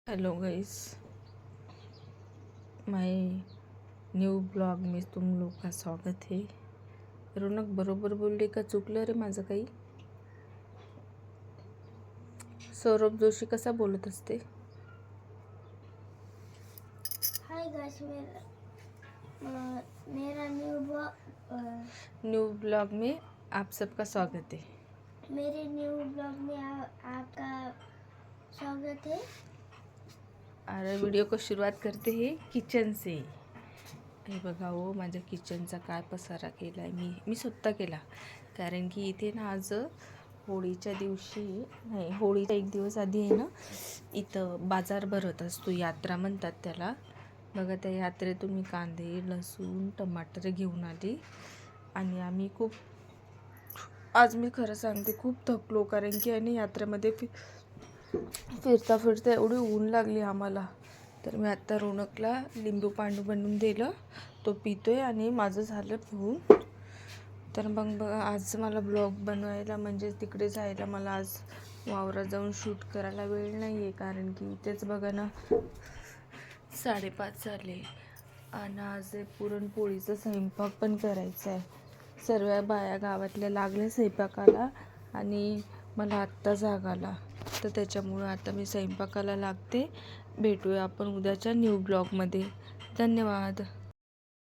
Hello guys, माय new blog में तुम लोग का स्वागत है। रौनक बरोबर बोलले का चुकलं रे माझं काही? सौरभ जोशी कसा बोलत असते? हाय गाइस, मेरा न्यू ब्लॉग में आप सबका स्वागत है। मेरे न्यू ब्लॉग में आपका स्वागत है। और व्हिडिओ को सुरुवात करते हैं किचन से। हे बघा हो, माझ्या किचनचा काय पसारा केला आहे मी स्वतः केला, कारण की इथे ना आज होळीच्या दिवशी नाही, होळीच्या एक दिवस आधी आहे ना, इथं बाजार भरत असतो, यात्रा म्हणतात त्याला. बघा, त्या यात्रेतून मी कांदे, लसूण, टमाटर घेऊन आली आणि आम्ही आज मी खरं सांगते खूप थकलो, कारण की आणि यात्रेमध्ये फिरता फिरता एवढी ऊन लागली आम्हाला. तर मी आत्ता रौनकला लिंबू पाणी बनवून दिलं, तो पितोय आणि माझं झालं पिऊन. तर मग बघा, आज मला ब्लॉग बनवायला म्हणजे तिकडे जायला मला आज वावरात जाऊन शूट करायला वेळ नाही आहे, कारण की इथेच बघा ना 5:30 झाले आणि आज पुरणपोळीचा स्वयंपाक पण करायचा आहे. सर्व बाया गावातल्या लागल्या स्वयंपाकाला आणि मला आत्ता जाग आला, तर त्याच्यामुळं आता मी स्वयंपाकाला लागते. भेटूया आपण उद्याच्या न्यू ब्लॉगमध्ये. धन्यवाद.